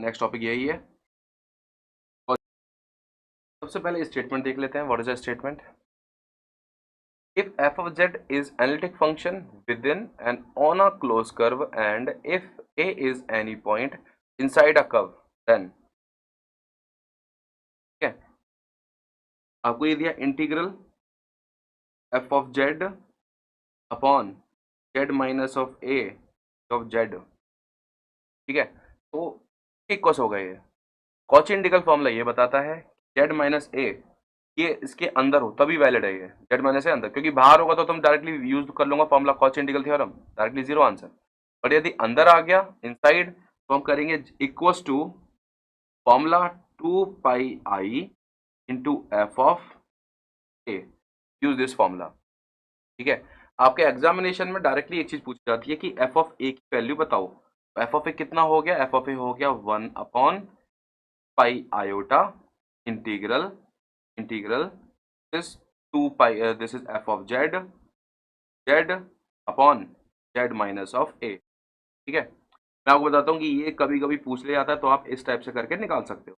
Next topic यही है। और सबसे पहले स्टेटमेंट देख लेते हैं। What is the statement? If f of z is analytic function within and on a closed curve and if a is any point inside a curve then ठीक है, आपको ये दिया integral f of z upon z minus of a of z। ठीक है, तो एक cos होगा ये। कॉची इंटीग्रल फॉर्मूला ये बताता है z माइनस a ये इसके अंदर हो तभी वैलिड है ये। z माइनस ए अंदर, क्योंकि बाहर होगा तो तुम डायरेक्टली यूज कर लूंगा formula Cauchy integral theorem, directly zero answer. But यदि अंदर आ गया इनसाइड तो हम करेंगे equals to formula 2 pi i into f of a. Use this formula. ठीक है, आपके एग्जामिनेशन में डायरेक्टली एक चीज पूछी जाती है कि एफ ऑफ ए की वैल्यू बताओ। एफ ऑफ ए कितना हो गया? एफ ऑफ ए हो गया 1 upon pi iota integral integral this 2 pi this is f of z z upon z minus of a. ठीक है, मैं आपको बताता हूँ कि ये कभी कभी पूछ लिया जाता है, तो आप इस टाइप से करके निकाल सकते हो।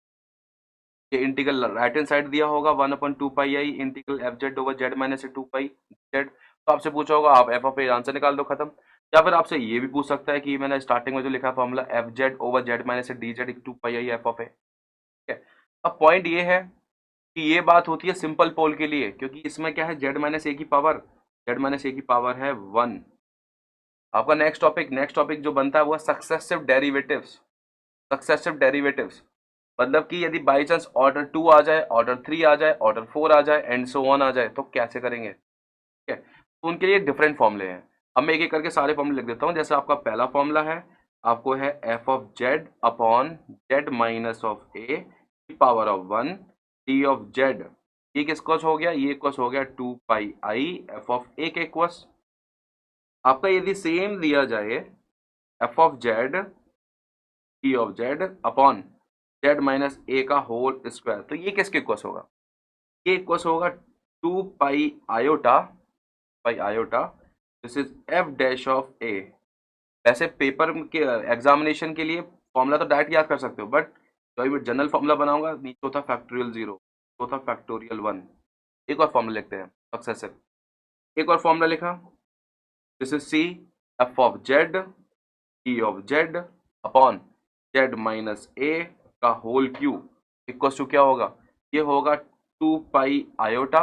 ये इंटीग्रल राइट हैंड साइड दिया होगा 1 upon 2 pi i integral f z over z minus 2 pi z. तो आपसे पूछा होगा आप एफ ऑफ ए आंसर निकाल दो, खत्म। या फिर आपसे ये भी पूछ सकता है कि मैंने स्टार्टिंग में जो लिखा formula f z over z minus d z 2 pi i f of a. ठीक है, अब पॉइंट ये है कि ये बात होती है सिंपल पोल के लिए, क्योंकि इसमें क्या है जेड माइनस ए की पावर, जेड माइनस ए की पावर है 1। आपका नेक्स्ट टॉपिक जो बनता है वो सक्सेसिव डेरिवेटिव्स। सक्सेसिव डेरिवेटिव्स मतलब कि यदि बाई चांस ऑर्डर 2 आ जाए, ऑर्डर 3 आ जाए, ऑर्डर 4 आ जाए एंड सो ऑन आ जाए तो कैसे करेंगे? ठीक है, तो उनके लिए डिफरेंट फॉर्मूले हैं। अब मैं एक एक करके सारे फॉर्मूले लिख देता हूँ। जैसे आपका पहला फॉर्मूला है, आपको है f of z upon z minus of a की power of 1 d of z. ये किसका हो गया? ये इक्वस हो गया 2 पाई आई एफ ऑफ ए के इक्वस। आपका यदि सेम दिया जाए f of z d of z upon z minus a का होल स्क्वायर, तो ये किसके इक्वस होगा? ये इक्वस होगा 2 pi iota this is f dash of a. वैसे पेपर के एग्जामिनेशन के लिए फॉर्मूला तो डायरेक्ट याद कर सकते हो, बट कभी भी जनरल फॉर्मूला बनाऊंगा नीचे होता फैक्टोरियल 0, चौथा फैक्टोरियल 1। एक और फॉर्मूला लिखते हैं सक्सेसिव। एक और फॉर्मूला लिखा, this is c f of z t of z upon z minus a का होल क्यूब इक्वल टू क्या होगा? ये होगा 2 pi iota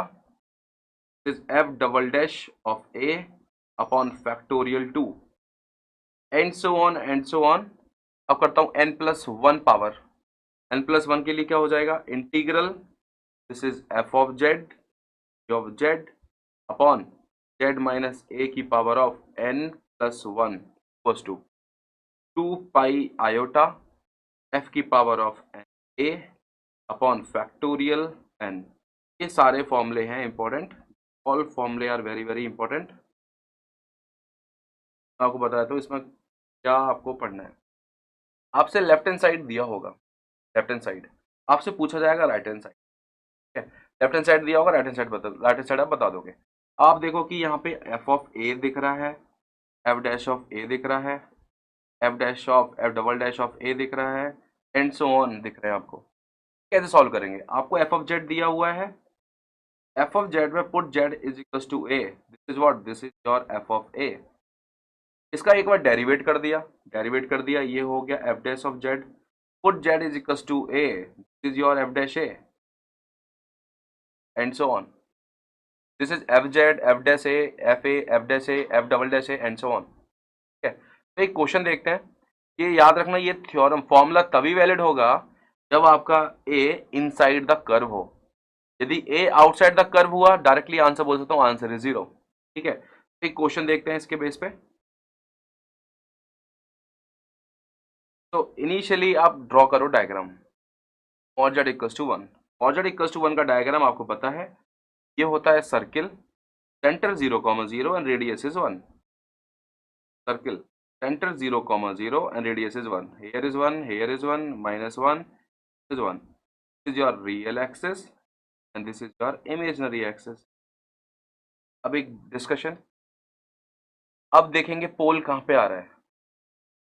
is f double dash of a upon factorial 2 and so on and so on. अब करता हूं n plus 1 power. n plus 1 के लिए क्या हो जाएगा? Integral this is f of z upon z minus a की power of n plus 1 equals to 2 pi iota f की power of a upon factorial n। ये सारे फॉर्मूले हैं इंपॉर्टेंट। ऑल फॉर्मूले आर वेरी वेरी इंपॉर्टेंट। मैं आपको बताया तो इसमें क्या आपको पढ़ना है। आपसे लेफ्ट हैंड साइड दिया होगा, लेफ्ट हैंड साइड आपसे पूछा जाएगा राइट हैंड साइड। ठीक है, लेफ्ट हैंड साइड दिया होगा, राइट हैंड साइड बता, राइट हैंड साइड आप बता दोगे। आप देखो कि यहाँ पे एफ ऑफ ए दिख रहा है, एफ डैश ऑफ ए दिख रहा है, f dash of f double dash of a दिख रहा है एंड सो ऑन दिख रहे हैं आपको। कैसे सॉल्व करेंगे? आपको एफ ऑफ जेड दिया हुआ है, एफ ऑफ जेड में put z is equal to a, this is what, this is your f of a. इसका एक बार डेरिवेट कर दिया, डेरिवेट कर दिया, ये हो गया f dash of z put z is equal to a, this is your f dash a and so on. This is f z f dash a f a f dash a f double dash a and so on. ठीक है, तो एक question देखते हैं। ये याद रखना, ये थ्योरम फॉर्मूला तभी वैलिड होगा जब आपका ए इनसाइड द कर्व हो। यदि ए आउटसाइड द कर्व हुआ डायरेक्टली आंसर बोल सकता हूँ, आंसर इज 0। ठीक है, तो एक क्वेश्चन देखते हैं इसके बेस पे। तो इनिशियली आप ड्रॉ करो डायग्राम और जेड इक्वल्स टू 1। और जेड इक्वल्स टू 1 का डायग्राम आपको पता है, ये होता है circle, centre 0,0 and radius is 1। Circle center 0,0 and radius is 1. Here is 1, here is 1, minus 1 is 1. This is your real axis and this is your imaginary axis. अब एक discussion, अब देखेंगे पोल कहाँ पे आ रहा है।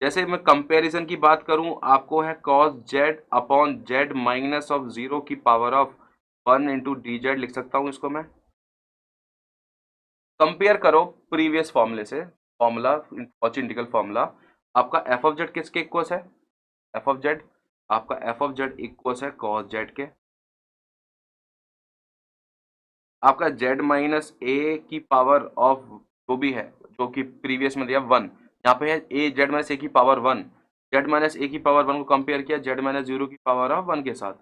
जैसे मैं कंपैरिजन की बात करूं, आपको है cos z upon z minus of 0 की power of 1 into D Z, लिख सकता हूं इसको मैं। कंपेयर करो प्रीवियस फॉर्मूले से, फॉर्मूला कॉची इंटीग्रल फॉर्मूला। आपका एफ ऑफ जेड किसके इक्वल्स है? एफ ऑफ जेड, आपका एफ ऑफ जेड इक्वल्स है cos जेड के। आपका z माइनस ए की पावर ऑफ जो भी है, जो कि प्रीवियस में दिया 1, यहाँ पे है ए जेड माइनस ए की पावर 1। जेड माइनस ए की पावर 1 को कंपेयर किया जेड माइनस 0 की पावर ऑफ 1 के साथ।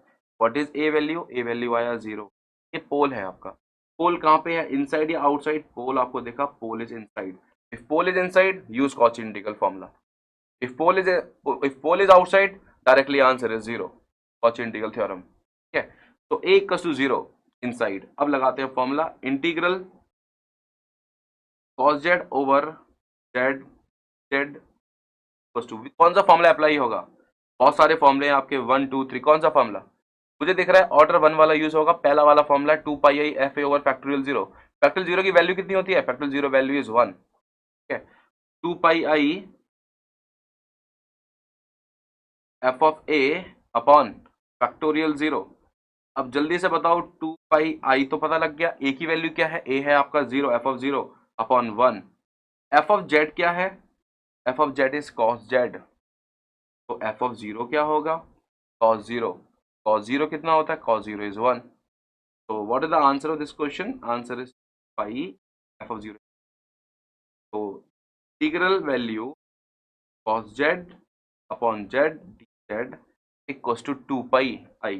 What is a value? A value आया 0। ये पोल है आपका। पोल कहाँ पे है, इनसाइड या आउटसाइड? पोल आपको देखा, pole is inside. If pole is inside, use Cauchy integral formula. If pole is outside, directly answer is 0, Cauchy integral theorem. ठीक है, तो ए इक्वल टू 0 इनसाइड। अब लगाते हैं formula, integral cos z over z, z two, कौन सा formula apply होगा? बहुत सारे फॉर्मूले हैं आपके, 1 2 3, कौन सा फॉर्मूला? मुझे दिख रहा है ऑर्डर 1 वाला यूज होगा। पहला वाला formula 2 pi i f a over factorial 0। Factorial 0 की वैल्यू कितनी होती है? Factorial 0 value is 1। ठीक है, 2 pi i f of a upon factorial 0। अब जल्दी से बताओ, 2 पाई आई तो पता लग गया, ए की वैल्यू क्या है? ए है आपका 0, F of 0 upon 1। F of Z क्या है? F of Z is cos Z. तो एफ ऑफ 0 क्या होगा? कॉस 0। कॉस 0 कितना होता है? Cos 0 is 1। तो what is the answer of this question? Answer is pi f of 0। तो integral value cos z upon z dz equals to 2 pi i.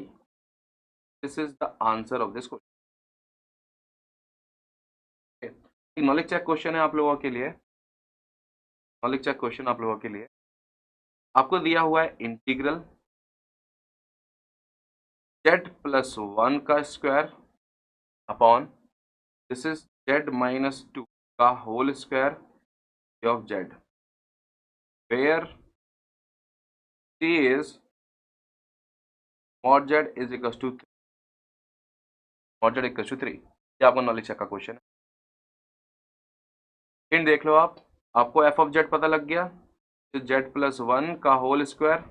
This is the answer of this question. Knowledge check question है आप लोगों के लिए। Knowledge check question आप लोगों के लिए, आपको दिया हुआ है इंटीग्रल z प्लस 1 का square upon, this is z minus 2 का whole square of z, where c is mod z is equal to 3, mod z equal to 3। ये आपका नॉलेज चेक का क्वेश्चन है। हिंट देख लो आप, आपको एफ ऑफ जेड पता लग गया, तो जेड प्लस 1 का होल स्क्वायर।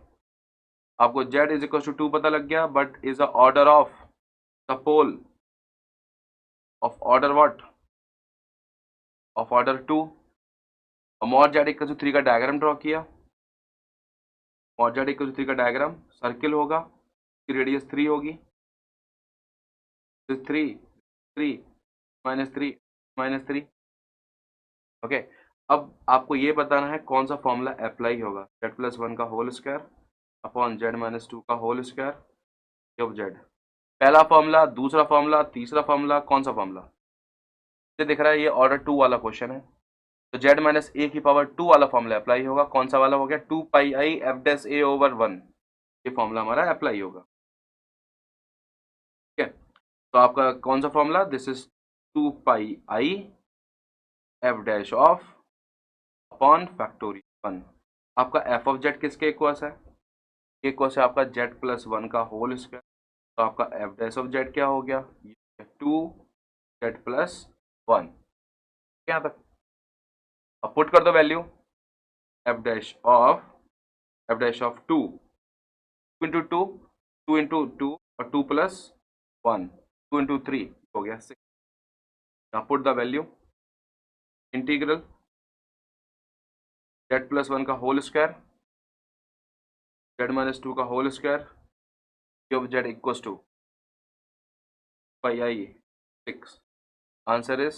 आपको जेड इज इक्वल टू 2 पता लग गया, but is the order of the pole of order what? Of order 2। और मॉड जेड इक्वल टू 3 का डायग्राम ड्रॉ किया। मॉड जेड इक्वल टू 3 का डायग्राम सर्किल होगा, इसकी रेडियस 3 होगी। 3 3 -3 -3। ओके, अब आपको ये बताना है कौन सा फॉर्मूला अप्लाई होगा। जेड प्लस 1 का whole square upon z minus 2 का होल स्क्वायर ऑफ जेड। पहला फॉर्मूला, दूसरा फॉर्मूला, तीसरा फॉर्मूला, कौन सा फॉर्मूला? मुझे दिख रहा है ये ऑर्डर 2 वाला क्वेश्चन है, तो जेड माइनस ए की पावर 2 वाला फॉर्मूला अप्लाई होगा। कौन सा वाला हो गया? 2 pi i f dash a over 1, ये फॉर्मूला हमारा अप्लाई होगा। ठीक है, तो आपका कौन सा formula? This is 2 pi i f dash of upon factorial 1। आपका एफ ऑफ जेड किसके इक्वल्स है? इक्वल्स है आपका जेड प्लस 1 का होल स्क्वायर। तो आपका एफ डैश ऑफ जेड क्या हो गया? 2 जेड प्लस 1। यहाँ तक अब पुट कर दो value, F dash of 2 into 2, 2 into 2 और 2 प्लस 1, 2 इंटू 3 हो गया 6। now put the value, integral z plus 1 का होल स्क्वायर जेड माइनस 2 का whole square of z equals to pi i 6। Answer is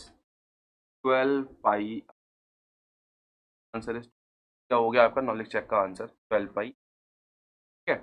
12 pi. Answer is क्या हो गया आपका knowledge check का आंसर? 12 पाई। ठीक है,